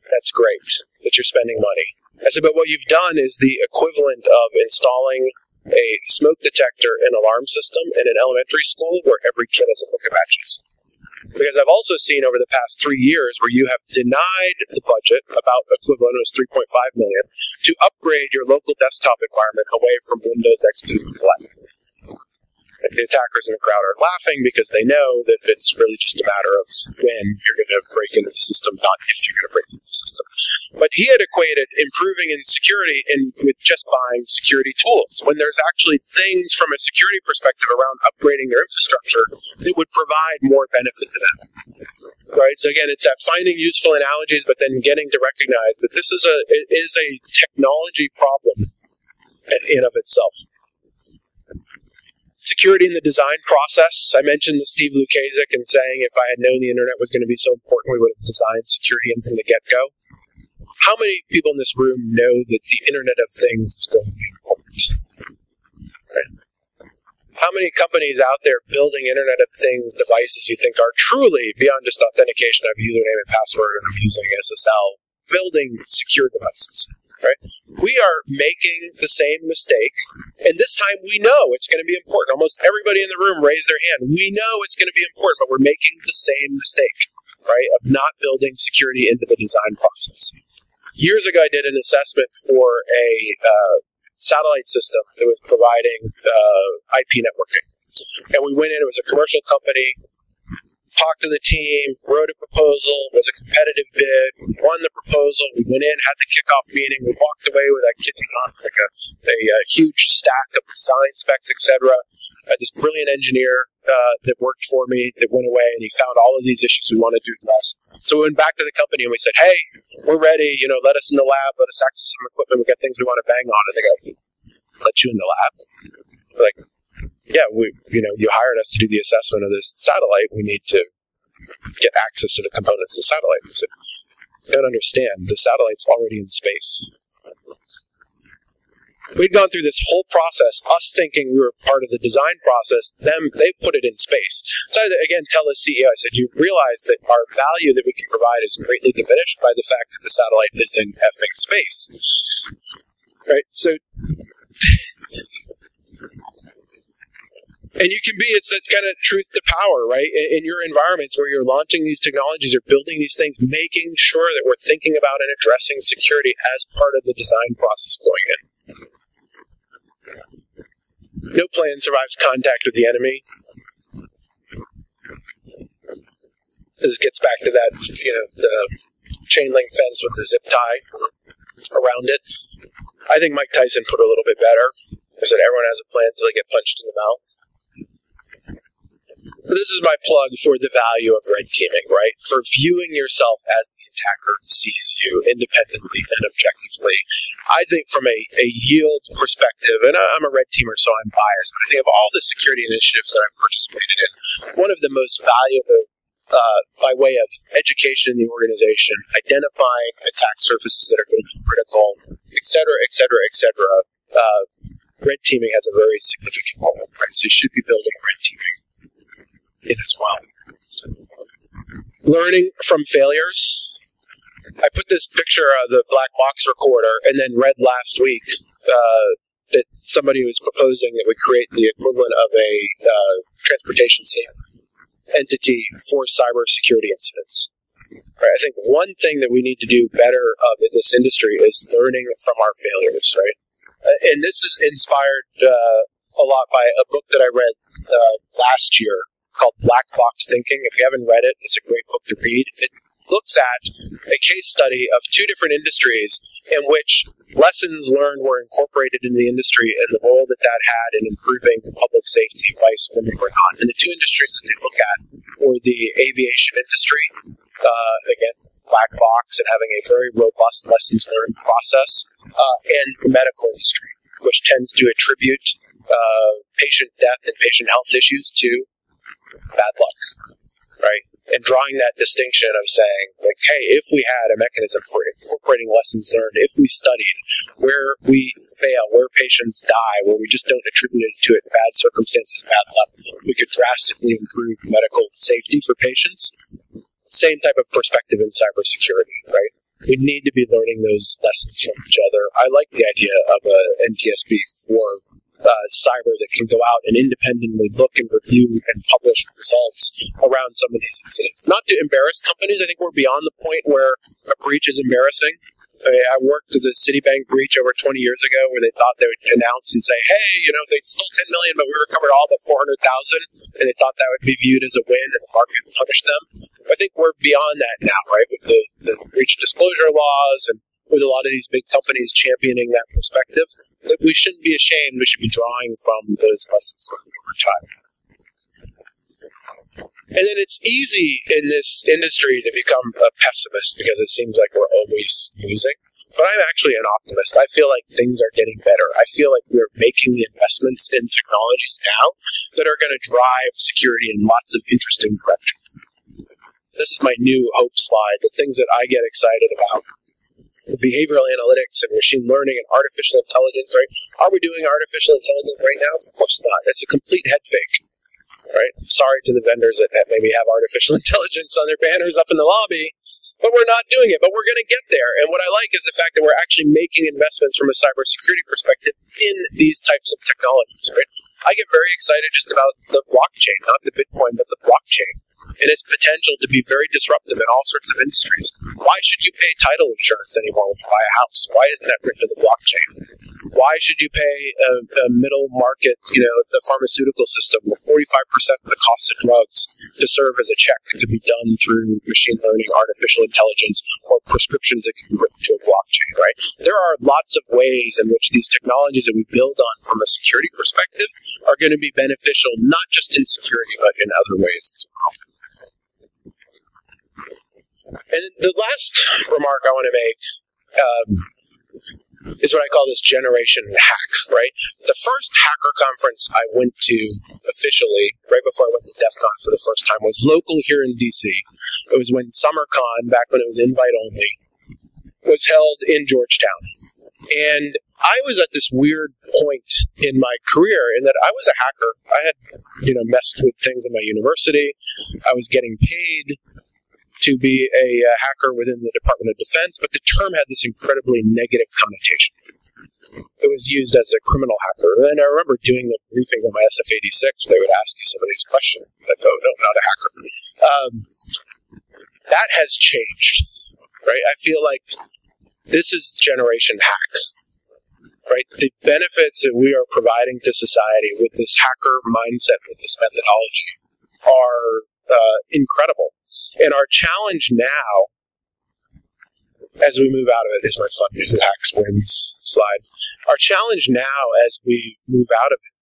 that's great that you're spending money." I said, "But what you've done is the equivalent of installing a smoke detector and alarm system in an elementary school where every kid has a book of matches." Because I've also seen over the past 3 years where you have denied the budget, about equivalent was $3.5 million, to upgrade your local desktop environment away from Windows XP to 11. The attackers in the crowd are laughing because they know that it's really just a matter of when you're going to break into the system, not if you're going to break into the system. But he had equated improving in security with just buying security tools, when there's actually things from a security perspective around upgrading their infrastructure that would provide more benefit to them. Right? So again, it's that finding useful analogies, but then getting to recognize that this is a technology problem in of itself. Security in the design process. I mentioned the Steve Lukasik and saying if I had known the internet was going to be so important, we would have designed security in from the get-go. How many people in this room know that the Internet of Things is going to be important? Right? How many companies out there building Internet of Things devices you think are truly, beyond just authentication of username and password and I'm using SSL, building secure devices? Right? We are making the same mistake, and this time we know it's going to be important. Almost everybody in the room raised their hand. We know it's going to be important, but we're making the same mistake, right, of not building security into the design process. Years ago, I did an assessment for a satellite system that was providing IP networking. And we went in, it was a commercial company, talked to the team, wrote a proposal, was a competitive bid, we won the proposal, we went in, had the kickoff meeting, we walked away with a huge stack of design specs, etc. This brilliant engineer that worked for me that went away, and he found all of these issues we wanted to address. So we went back to the company and we said, "Hey, we're ready, let us in the lab, let us access some equipment, we got things we want to bang on." And they go, "Let you in the lab?" We're like, "Yeah, you hired us to do the assessment of this satellite. We need to get access to the components of the satellite." We said, "You don't understand. The satellite's already in space." We'd gone through this whole process, us thinking we were part of the design process. They put it in space. So I, again, tell the CEO, I said, "You realize that our value that we can provide is greatly diminished by the fact that the satellite is in effing space." Right? So... And you can it's that kind of truth to power, right? In your environments where you're launching these technologies or building these things, making sure that we're thinking about and addressing security as part of the design process going in. No plan survives contact with the enemy. This gets back to that, the chainlink fence with the zip tie around it. I think Mike Tyson put it a little bit better. He said everyone has a plan until they get punched in the mouth. This is my plug for the value of red teaming, right? For viewing yourself as the attacker sees you independently and objectively. I think from a yield perspective, and I'm a red teamer, so I'm biased, but I think of all the security initiatives that I've participated in, one of the most valuable by way of education in the organization, identifying attack surfaces that are going to be critical, et cetera, et cetera, et cetera. Red teaming has a very significant role, right? So you should be building red teaming in as well. Learning from failures. I put this picture of the black box recorder and then read last week that somebody was proposing that we create the equivalent of a transportation safety entity for cybersecurity incidents. Right? I think one thing that we need to do better in this industry is learning from our failures, right? And this is inspired a lot by a book that I read last year called Black Box Thinking. If you haven't read it, it's a great book to read. It looks at a case study of two different industries in which lessons learned were incorporated in the industry and the role that that had in improving public safety, vice versa or not. And the two industries that they look at were the aviation industry, again, black box and having a very robust lessons learned process, and the medical industry, which tends to attribute patient death and patient health issues to bad luck, right? And drawing that distinction of saying, like, hey, if we had a mechanism for incorporating lessons learned, if we studied where we fail, where patients die, where we just don't attribute it to bad circumstances, bad luck, we could drastically improve medical safety for patients. Same type of perspective in cybersecurity, right? We need to be learning those lessons from each other. I like the idea of a NTSB for cyber that can go out and independently look and review and publish results around some of these incidents. Not to embarrass companies. I think we're beyond the point where a breach is embarrassing. I worked with the Citibank breach over 20 years ago where they thought they would announce and say, hey, they stole $10 million, but we recovered all but $400,000, and they thought that would be viewed as a win and the market would punish them. I think we're beyond that now, right, with the breach disclosure laws and with a lot of these big companies championing that perspective. That we shouldn't be ashamed. We should be drawing from those lessons over time. And then it's easy in this industry to become a pessimist because it seems like we're always losing. But I'm actually an optimist. I feel like things are getting better. I feel like we're making the investments in technologies now that are going to drive security in lots of interesting directions. This is my new hope slide, the things that I get excited about. The behavioral analytics and machine learning and artificial intelligence, right? Are we doing artificial intelligence right now? Of course not. It's a complete head fake, right? Sorry to the vendors that maybe have artificial intelligence on their banners up in the lobby, but we're not doing it. But we're going to get there. And what I like is the fact that we're actually making investments from a cybersecurity perspective in these types of technologies, right? I get very excited just about the blockchain, not the Bitcoin, but the blockchain, and its potential to be very disruptive in all sorts of industries. Why should you pay title insurance anymore when you buy a house? Why isn't that written to the blockchain? Why should you pay a middle market, the pharmaceutical system with 45% of the cost of drugs to serve as a check that could be done through machine learning, artificial intelligence, or prescriptions that can be written to a blockchain, right? There are lots of ways in which these technologies that we build on from a security perspective are going to be beneficial, not just in security, but in other ways as well. And the last remark I want to make is what I call this generation hack, right? The first hacker conference I went to officially, right before I went to DEF CON for the first time, was local here in DC. It was when SummerCon, back when it was invite only, was held in Georgetown. And I was at this weird point in my career in that I was a hacker. I had, messed with things in my university. I was getting paid to be a hacker within the Department of Defense, but the term had this incredibly negative connotation. It was used as a criminal hacker. And I remember doing the briefing on my SF-86, they would ask you some of these questions. I'd go, no, not a hacker. That has changed, right? I feel like this is generation hack, right? The benefits that we are providing to society with this hacker mindset, with this methodology, are incredible. And our challenge now, as we move out of it, is my fun Who Hacks Wins slide. Our challenge now, as we move out of it,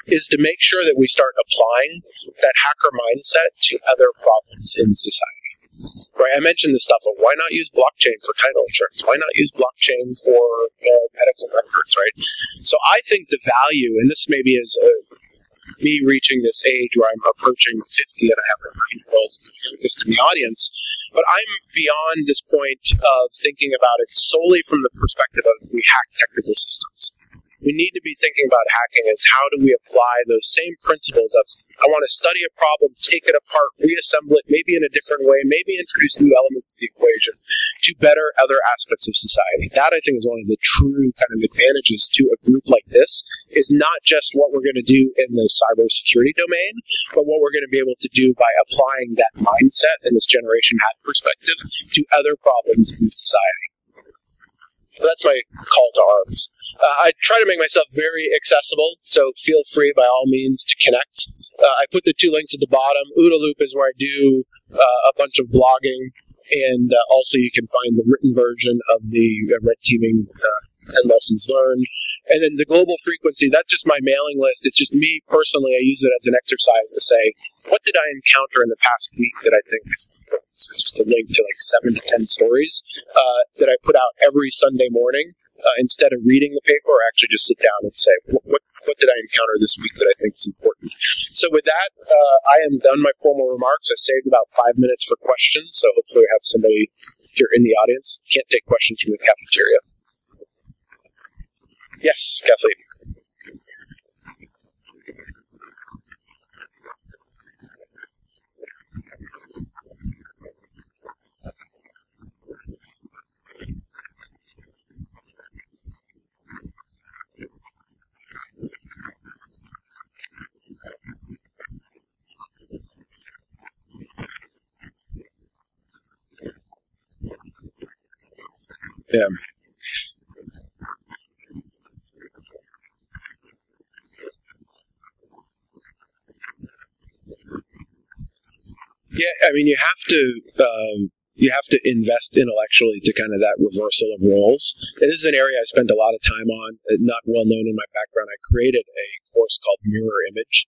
is to make sure that we start applying that hacker mindset to other problems in society. Right? I mentioned the stuff of why not use blockchain for title insurance? Why not use blockchain for medical records? Right? So I think the value, and this maybe is me reaching this age where I'm approaching 50 and I have a 9-year-old youngest in the audience. But I'm beyond this point of thinking about it solely from the perspective of we hack technical systems. We need to be thinking about hacking as how do we apply those same principles of I want to study a problem, take it apart, reassemble it, maybe in a different way, maybe introduce new elements to the equation to better other aspects of society. That, I think, is one of the true kind of advantages to a group like this, is not just what we're going to do in the cybersecurity domain, but what we're going to be able to do by applying that mindset and this generation hack perspective to other problems in society. So that's my call to arms. I try to make myself very accessible, so feel free by all means to connect. I put the 2 links at the bottom. OODA Loop is where I do a bunch of blogging, and also you can find the written version of the red teaming and lessons learned. And then the global frequency, that's just my mailing list. It's just me personally. I use it as an exercise to say, what did I encounter in the past week that I think is important? So it's just a link to like 7 to 10 stories that I put out every Sunday morning. Instead of reading the paper, I actually just sit down and say, what did I encounter this week that I think is important? So with that, I am done my formal remarks. I saved about 5 minutes for questions, so hopefully we have somebody here in the audience. Can't take questions from the cafeteria. Yes, Kathleen. Yeah. Yeah, I mean, you have to invest intellectually to kind of that reversal of roles. And this is an area I spent a lot of time on, not well known in my background. I created a course called Mirror Image,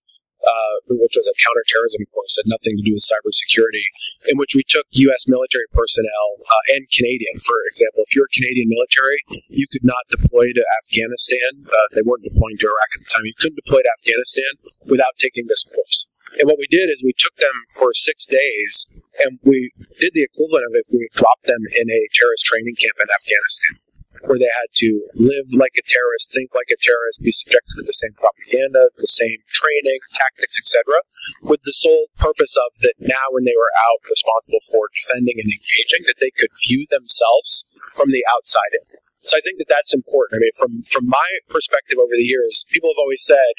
which was a counterterrorism course, had nothing to do with cybersecurity, in which we took U.S. military personnel and Canadian. For example, if you're a Canadian military, you could not deploy to Afghanistan. They weren't deploying to Iraq at the time. You couldn't deploy to Afghanistan without taking this course. And what we did is we took them for 6 days, and we did the equivalent of if we dropped them in a terrorist training camp in Afghanistan, where they had to live like a terrorist, think like a terrorist, be subjected to the same propaganda, the same training, tactics, etc., with the sole purpose of that now when they were out responsible for defending and engaging, that they could view themselves from the outside in. So I think that that's important. I mean, from my perspective over the years, people have always said,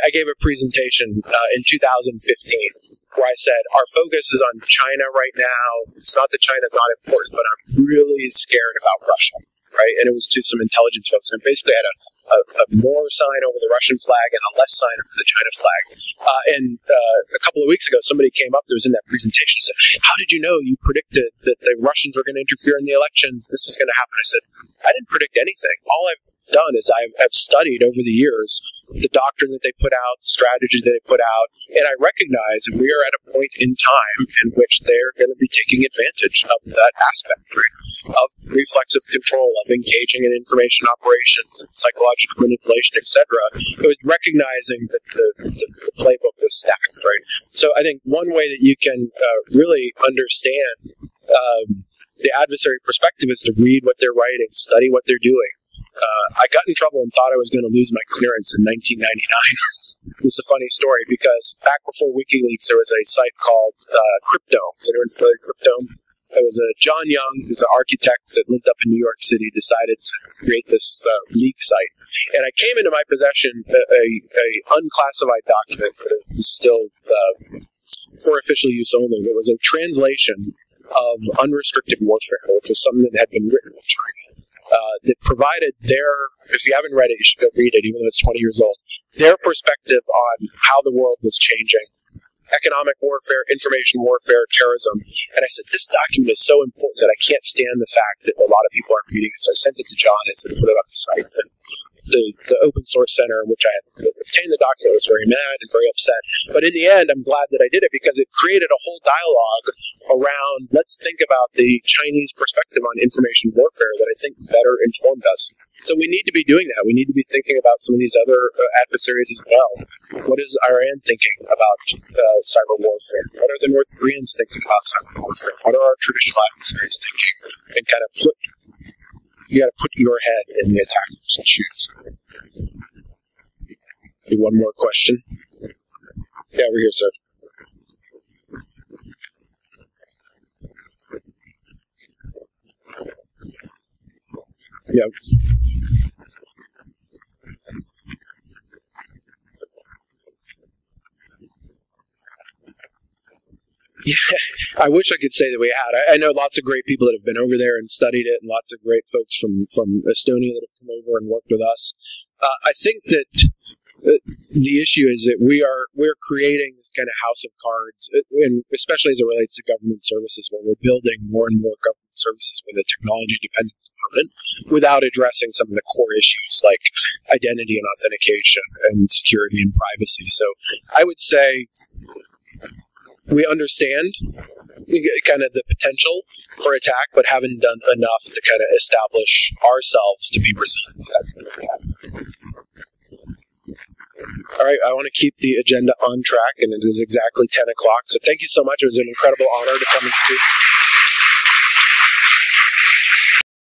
I gave a presentation in 2015 where I said, our focus is on China right now. It's not that China's not important, but I'm really scared about Russia, right? And it was to some intelligence folks. And basically had a more sign over the Russian flag and a less sign over the China flag. And a couple of weeks ago, somebody came up that was in that presentation and said, how did you know you predicted that the Russians were going to interfere in the elections? This was going to happen. I said, I didn't predict anything. All I've done is I've studied over the years the doctrine that they put out, the strategy that they put out, and I recognize that we are at a point in time in which they're going to be taking advantage of that aspect, right? Of reflexive control, of engaging in information operations, and psychological manipulation, etc. It was recognizing that the playbook was stacked, right? So I think one way that you can really understand the adversary perspective is to read what they're writing, study what they're doing. I got in trouble and thought I was going to lose my clearance in 1999. This is a funny story because back before WikiLeaks, there was a site called Cryptome. Is anyone familiar with Cryptome? It was John Young, who's an architect that lived up in New York City, decided to create this leak site. And I came into my possession a unclassified document, but it was still for official use only. It was a translation of unrestricted warfare, which was something that had been written in China. That provided if you haven't read it, you should go read it, even though it's 20 years old, their perspective on how the world was changing. Economic warfare, information warfare, terrorism. And I said, this document is so important that I can't stand the fact that a lot of people aren't reading it. So I sent it to John and said, put it on the site. And the open source center in which I had obtained the document was very mad and very upset. But in the end, I'm glad that I did it because it created a whole dialogue around let's think about the Chinese perspective on information warfare that I think better informed us So we need to be doing that. We need to be thinking about some of these other adversaries as well. What is Iran thinking about cyber warfare? What are the North Koreans thinking about cyber warfare? What are our traditional adversaries thinking? And kind of you got to put your head in the attacker's shoes. One more question. Yeah, we're here, sir. Yeah. Yeah, I wish I could say that we had. I know lots of great people that have been over there and studied it, and lots of great folks from Estonia that have come over and worked with us. I think that the issue is that we're creating this kind of house of cards, and especially as it relates to government services, where we're building more and more government services with a technology-dependent component without addressing some of the core issues like identity and authentication and security and privacy. So I would say we understand kind of the potential for attack, but haven't done enough to kind of establish ourselves to be resilient. All right, I want to keep the agenda on track, and it is exactly 10 o'clock. So thank you so much. It was an incredible honor to come and speak.